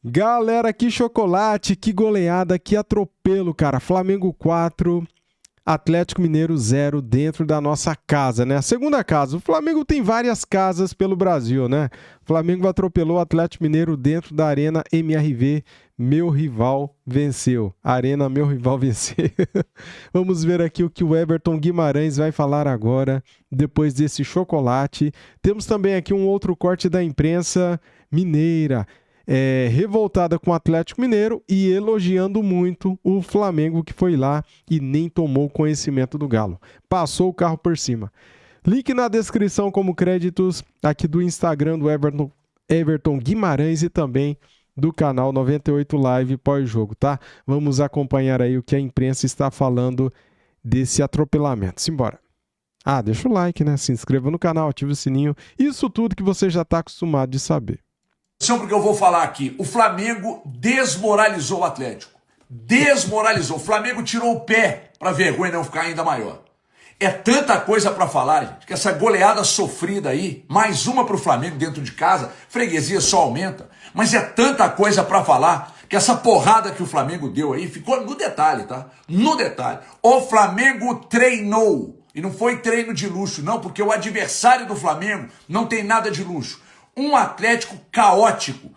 Galera, que chocolate, que goleada, que atropelo, cara. Flamengo 4, Atlético Mineiro 0 dentro da nossa casa, né? A segunda casa. O Flamengo tem várias casas pelo Brasil, né? O Flamengo atropelou o Atlético Mineiro dentro da Arena MRV. Meu rival venceu. Arena, meu rival venceu. Vamos ver aqui o que o Everton Guimarães vai falar agora, depois desse chocolate. Temos também aqui um outro corte da imprensa mineira. Revoltada com o Atlético Mineiro e elogiando muito o Flamengo, que foi lá e nem tomou conhecimento do Galo. Passou o carro por cima. Link na descrição como créditos aqui do Instagram do Everton Guimarães e também do canal 98 Live pós-jogo, tá? Vamos acompanhar aí o que a imprensa está falando desse atropelamento. Simbora. Deixa o like, né? Se inscreva no canal, ative o sininho. Isso tudo que você já está acostumado de saber. Porque eu vou falar aqui, o Flamengo desmoralizou o Atlético. Desmoralizou. O Flamengo tirou o pé para vergonha não ficar ainda maior. É tanta coisa para falar, gente, que essa goleada sofrida aí, mais uma para o Flamengo dentro de casa, freguesia só aumenta. Mas é tanta coisa para falar que essa porrada que o Flamengo deu aí ficou no detalhe, tá? No detalhe. O Flamengo treinou. E não foi treino de luxo, não, porque o adversário do Flamengo não tem nada de luxo. Um Atlético caótico,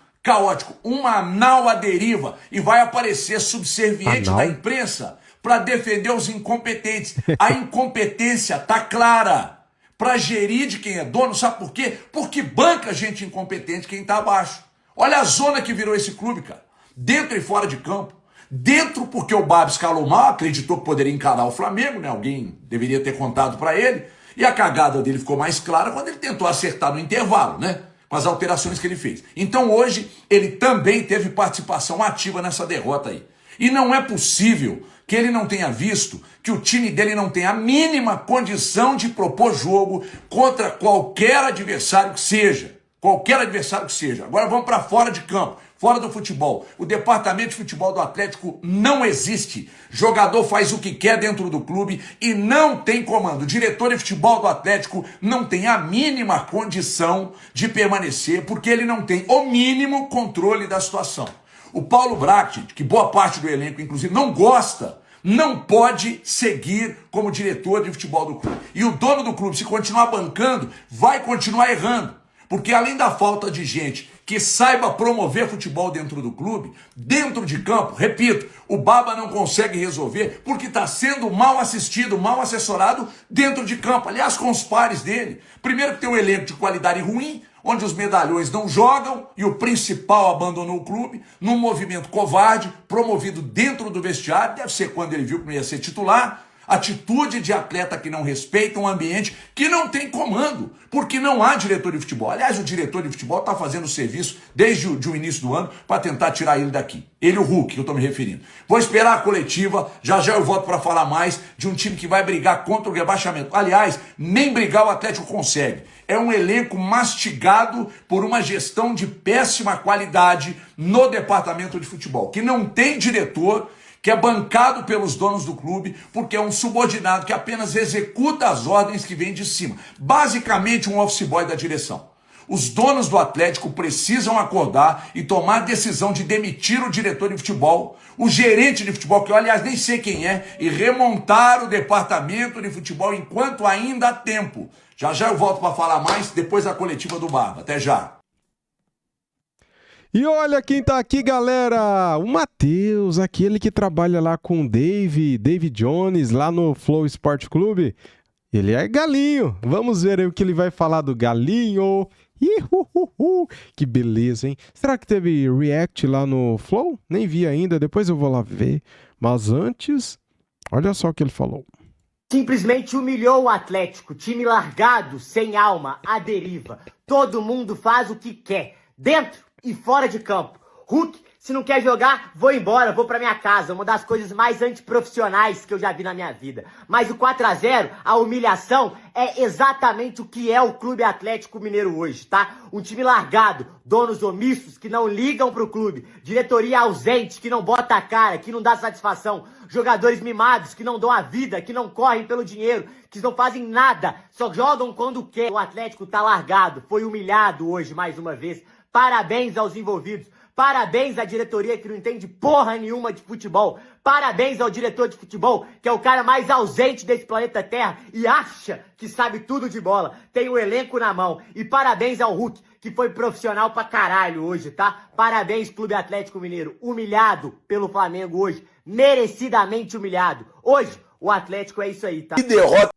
uma nau à deriva, e vai aparecer subserviente da imprensa para defender os incompetentes. A incompetência tá clara para gerir de quem é dono, sabe por quê? Porque banca gente incompetente quem tá abaixo. Olha a zona que virou esse clube, cara, dentro e fora de campo. Dentro porque o Baba escalou mal, acreditou que poderia encarar o Flamengo, né? Alguém deveria ter contado para ele, e a cagada dele ficou mais clara quando ele tentou acertar no intervalo, né? Com as alterações que ele fez. Então hoje ele também teve participação ativa nessa derrota aí. E não é possível que ele não tenha visto que o time dele não tem a mínima condição de propor jogo contra qualquer adversário que seja. Qualquer adversário que seja. Agora vamos para fora de campo, fora do futebol. O departamento de futebol do Atlético não existe. Jogador faz o que quer dentro do clube e não tem comando. O diretor de futebol do Atlético não tem a mínima condição de permanecer, porque ele não tem o mínimo controle da situação. O Paulo Bracht, que boa parte do elenco, inclusive, não gosta, não pode seguir como diretor de futebol do clube. E o dono do clube, se continuar bancando, vai continuar errando. Porque além da falta de gente que saiba promover futebol dentro do clube, dentro de campo, repito, o Baba não consegue resolver porque está sendo mal assistido, mal assessorado dentro de campo. Aliás, com os pares dele. Primeiro que tem um elenco de qualidade ruim, onde os medalhões não jogam e o principal abandonou o clube, num movimento covarde, promovido dentro do vestiário, deve ser quando ele viu que não ia ser titular. Atitude de atleta que não respeita um ambiente que não tem comando, porque não há diretor de futebol. Aliás, o diretor de futebol está fazendo o serviço desde o início do ano para tentar tirar ele daqui. Ele, o Hulk, que eu estou me referindo. Vou esperar a coletiva, já eu volto para falar mais de um time que vai brigar contra o rebaixamento. Aliás, nem brigar o Atlético consegue. É um elenco mastigado por uma gestão de péssima qualidade no departamento de futebol, que não tem diretor, que é bancado pelos donos do clube, porque é um subordinado que apenas executa as ordens que vêm de cima. Basicamente um office boy da direção. Os donos do Atlético precisam acordar e tomar a decisão de demitir o diretor de futebol, o gerente de futebol, que eu, aliás, nem sei quem é, e remontar o departamento de futebol enquanto ainda há tempo. Já eu volto para falar mais depois da coletiva do Barba. Até já. E olha quem tá aqui, galera! O Matheus, aquele que trabalha lá com o David Jones, lá no Flow Sport Clube. Ele é galinho. Vamos ver aí o que ele vai falar do galinho. Que beleza, hein? Será que teve react lá no Flow? Nem vi ainda, depois eu vou lá ver. Mas antes, olha só o que ele falou. Simplesmente humilhou o Atlético, time largado, sem alma, à deriva. Todo mundo faz o que quer, dentro e fora de campo. Hulk, se não quer jogar, vou embora, vou pra minha casa. Uma das coisas mais antiprofissionais que eu já vi na minha vida. Mas o 4-0, a humilhação, é exatamente o que é o Clube Atlético Mineiro hoje, tá? Um time largado, donos omissos que não ligam pro clube, diretoria ausente que não bota a cara, que não dá satisfação, jogadores mimados que não dão a vida, que não correm pelo dinheiro, que não fazem nada, só jogam quando quer. O Atlético tá largado, foi humilhado hoje mais uma vez. Parabéns aos envolvidos. Parabéns à diretoria que não entende porra nenhuma de futebol. Parabéns ao diretor de futebol, que é o cara mais ausente desse planeta Terra e acha que sabe tudo de bola. Tem o elenco na mão. E parabéns ao Hulk, que foi profissional pra caralho hoje, tá? Parabéns, Clube Atlético Mineiro. Humilhado pelo Flamengo hoje. Merecidamente humilhado. Hoje, o Atlético é isso aí, tá? Que derrota!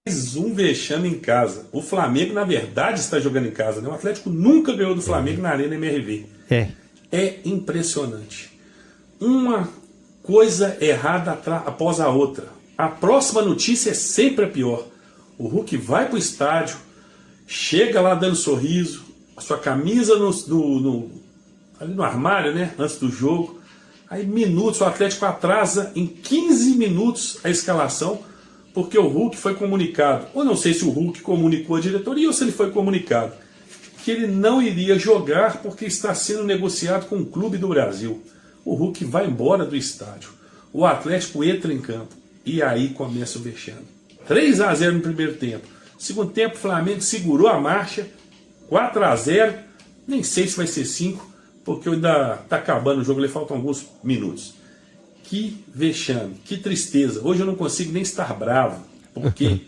Mais um vexame em casa. O Flamengo, na verdade, está jogando em casa, né? O Atlético nunca ganhou do Flamengo na Arena MRV. É impressionante. Uma coisa errada após a outra. A próxima notícia é sempre a pior. O Hulk vai para o estádio, chega lá dando sorriso, a sua camisa ali no armário, né? Antes do jogo. Aí minutos, o Atlético atrasa em 15 minutos a escalação, porque o Hulk foi comunicado. Ou não sei se o Hulk comunicou a diretoria ou se ele foi comunicado que ele não iria jogar porque está sendo negociado com um clube do Brasil. O Hulk vai embora do estádio. O Atlético entra em campo. E aí começa o vexame. 3-0 no primeiro tempo. Segundo tempo, o Flamengo segurou a marcha. 4-0. Nem sei se vai ser 5, porque ainda está acabando o jogo, lhe faltam alguns minutos. Que vexame, que tristeza. Hoje eu não consigo nem estar bravo, porque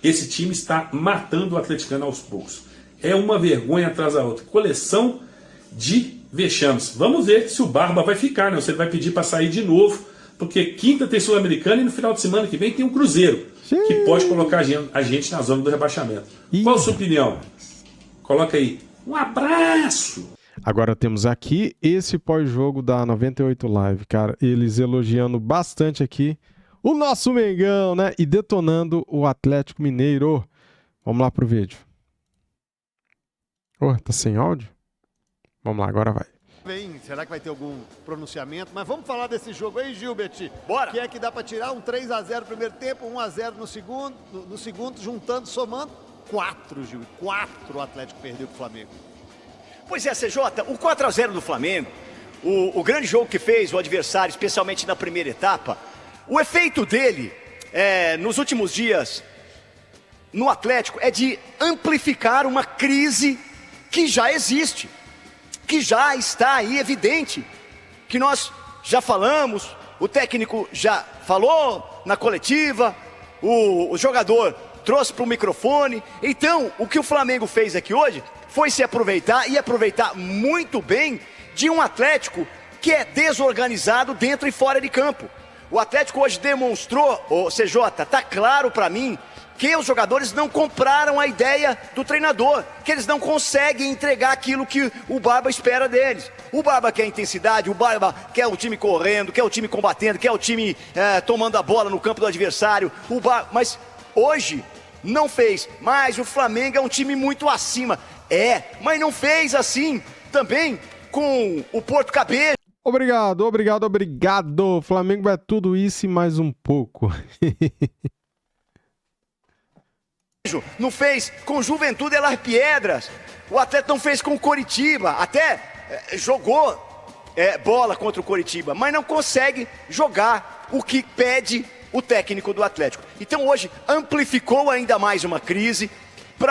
esse time está matando o atleticano aos poucos. É uma vergonha atrás da outra. Coleção de vexames. Vamos ver se o Barba vai ficar, né? Você vai pedir para sair de novo, porque quinta tem Sul-Americana e no final de semana que vem tem um Cruzeiro, que pode colocar a gente na zona do rebaixamento. Qual a sua opinião? Coloca aí. Um abraço! Agora temos aqui esse pós-jogo da 98 Live, cara. Eles elogiando bastante aqui o nosso Mengão, né? E detonando o Atlético Mineiro. Vamos lá pro vídeo. Tá sem áudio? Vamos lá, agora vai. Será que vai ter algum pronunciamento? Mas vamos falar desse jogo aí, Gilbert. Bora! Que é que dá para tirar um 3-0 no primeiro tempo, 1-0 no segundo, juntando, somando 4, Gil. 4 o Atlético perdeu pro Flamengo. Pois é, CJ, o 4-0 do Flamengo, o grande jogo que fez o adversário, especialmente na primeira etapa, o efeito dele nos últimos dias no Atlético é de amplificar uma crise que já existe, que já está aí evidente, que nós já falamos, o técnico já falou na coletiva, o jogador trouxe para o microfone. Então, o que o Flamengo fez aqui hoje foi se aproveitar, e aproveitar muito bem, de um Atlético que é desorganizado dentro e fora de campo. O Atlético hoje demonstrou, CJ, tá claro para mim, que os jogadores não compraram a ideia do treinador, que eles não conseguem entregar aquilo que o Barba espera deles. O Barba quer intensidade, o Barba quer o time correndo, quer o time combatendo, quer o time tomando a bola no campo do adversário. Mas hoje não fez, mas o Flamengo é um time muito acima. Mas não fez assim também com o Porto Cabeça. Obrigado. O Flamengo é tudo isso e mais um pouco. Não fez com Juventude Las Piedras. O Atlético não fez com o Coritiba. Até jogou bola contra o Coritiba, mas não consegue jogar o que pede o técnico do Atlético. Então hoje amplificou ainda mais uma crise,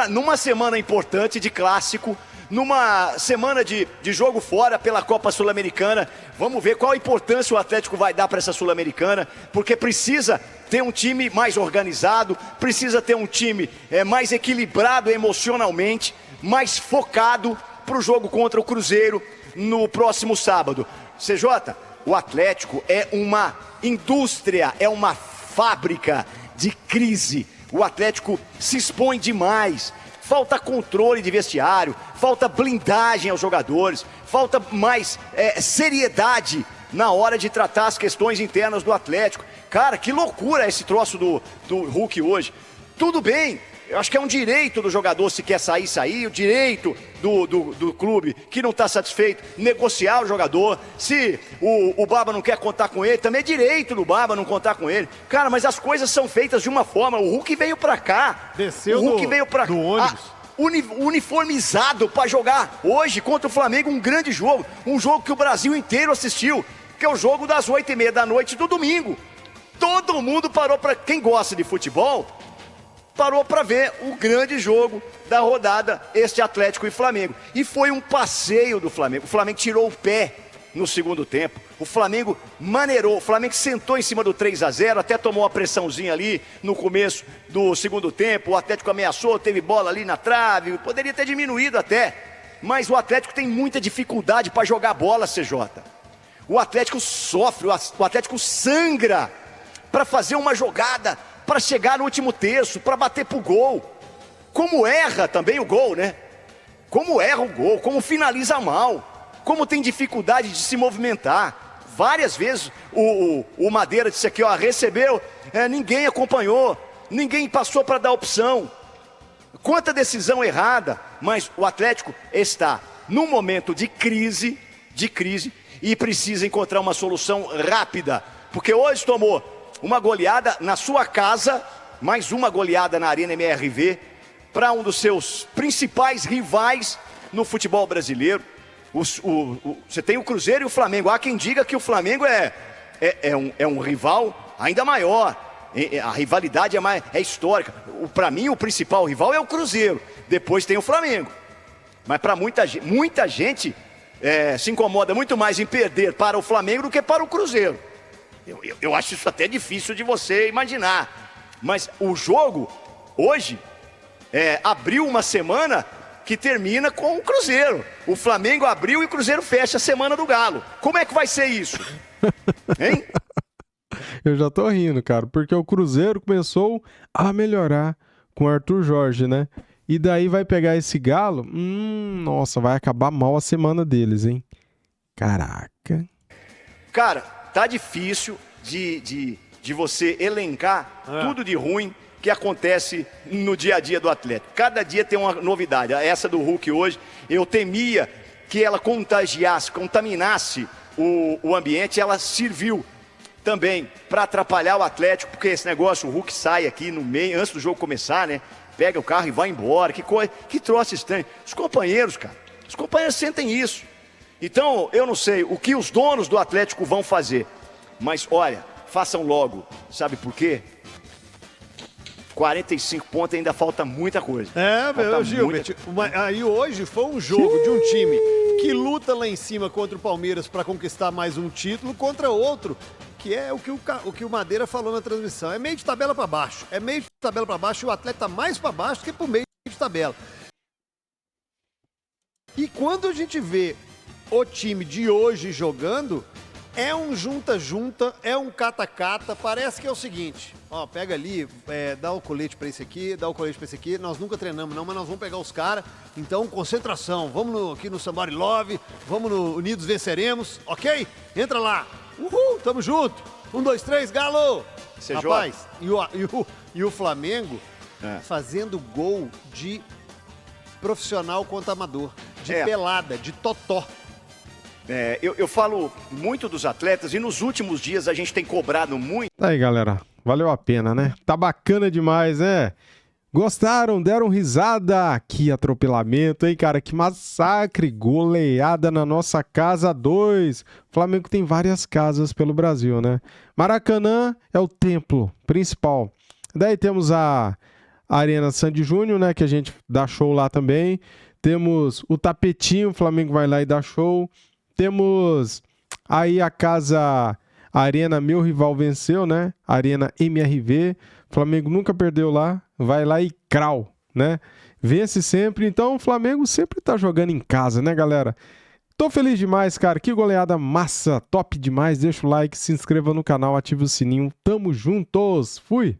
numa semana importante de clássico, numa semana de jogo fora pela Copa Sul-Americana. Vamos ver qual a importância o Atlético vai dar para essa Sul-Americana, porque precisa ter um time mais organizado, precisa ter um time mais equilibrado emocionalmente, mais focado para o jogo contra o Cruzeiro no próximo sábado. CJ, o Atlético é uma indústria, é uma fábrica de crise. O Atlético se expõe demais. Falta controle de vestiário, falta blindagem aos jogadores, falta mais seriedade na hora de tratar as questões internas do Atlético. Cara, que loucura esse troço do Hulk hoje. Tudo bem, eu acho que é um direito do jogador, se quer sair, o direito do clube que não está satisfeito, negociar o jogador. Se o Barba não quer contar com ele, também é direito do Barba não contar com ele. Cara, mas as coisas são feitas de uma forma. O Hulk veio pra cá. Desceu o Hulk veio pra do ônibus. Uniformizado para jogar hoje contra o Flamengo um grande jogo. Um jogo que o Brasil inteiro assistiu, que é o jogo das 8h30 da noite do domingo. Todo mundo parou para... Quem gosta de futebol parou para ver o grande jogo da rodada, este Atlético e Flamengo. E foi um passeio do Flamengo. O Flamengo tirou o pé no segundo tempo. O Flamengo maneirou, o Flamengo sentou em cima do 3-0, até tomou uma pressãozinha ali no começo do segundo tempo. O Atlético ameaçou, teve bola ali na trave, poderia ter diminuído até. Mas o Atlético tem muita dificuldade para jogar bola, CJ. O Atlético sofre, o Atlético sangra para fazer uma jogada, para chegar no último terço, para bater pro gol. Como erra também o gol, né? Como erra o gol, como finaliza mal, como tem dificuldade de se movimentar. Várias vezes o Madeira disse aqui, ó, recebeu, ninguém acompanhou, ninguém passou para dar opção. Quanta decisão errada, mas o Atlético está num momento de crise e precisa encontrar uma solução rápida, porque hoje tomou uma goleada na sua casa, mais uma goleada na Arena MRV, para um dos seus principais rivais no futebol brasileiro. Você tem o Cruzeiro e o Flamengo. Há quem diga que o Flamengo é um rival ainda maior. A rivalidade é histórica. Para mim, o principal rival é o Cruzeiro. Depois tem o Flamengo. Mas para muita gente se incomoda muito mais em perder para o Flamengo do que para o Cruzeiro. Eu acho isso até difícil de você imaginar. Mas o jogo, hoje, abriu uma semana que termina com o Cruzeiro. O Flamengo abriu e o Cruzeiro fecha a semana do Galo. Como é que vai ser isso? Hein? Eu já tô rindo, cara, porque o Cruzeiro começou a melhorar com o Arthur Jorge, né? E daí vai pegar esse Galo, nossa, vai acabar mal a semana deles, hein? Caraca. Cara, tá difícil de você elencar tudo de ruim que acontece no dia a dia do Atlético. Cada dia tem uma novidade. Essa do Hulk hoje, eu temia que ela contaminasse o ambiente. Ela serviu também para atrapalhar o Atlético, porque esse negócio, o Hulk sai aqui no meio, antes do jogo começar, né? Pega o carro e vai embora. Que troço estranho. Os companheiros sentem isso. Então, eu não sei o que os donos do Atlético vão fazer, mas olha, façam logo. Sabe por quê? 45 pontos, ainda falta muita coisa. Meu Gilbert, aí hoje foi um jogo de um time que luta lá em cima contra o Palmeiras para conquistar mais um título, contra outro, que é o que o Madeira falou na transmissão. É meio de tabela para baixo. É meio de tabela para baixo e o Atlético tá mais para baixo que pro meio de tabela. E quando a gente vê o time de hoje jogando, é um junta-junta, é um cata-cata, parece que é o seguinte, ó, pega ali, dá o colete pra esse aqui, dá o colete pra esse aqui, nós nunca treinamos não, mas nós vamos pegar os caras, então concentração, vamos aqui no Somebody Love, vamos no Unidos Venceremos, ok? Entra lá, uhul, tamo junto, 1, 2, 3, Galo! Você Rapaz, e o Flamengo fazendo gol de profissional contra amador, de pelada, de totó. Eu falo muito dos atletas e nos últimos dias a gente tem cobrado muito. Aí, galera, valeu a pena, né? Tá bacana demais, né? Gostaram? Deram risada? Que atropelamento, hein, cara? Que massacre, goleada na nossa casa 2. O Flamengo tem várias casas pelo Brasil, né? Maracanã é o templo principal. Daí temos a Arena Sandy Júnior, né? Que a gente dá show lá também. Temos o Tapetinho, o Flamengo vai lá e dá show. Temos aí a Arena Meu Rival Venceu, né? Arena MRV. O Flamengo nunca perdeu lá. Vai lá e crau, né? Vence sempre. Então o Flamengo sempre tá jogando em casa, né, galera? Tô feliz demais, cara. Que goleada massa. Top demais. Deixa o like, se inscreva no canal, ative o sininho. Tamo juntos. Fui!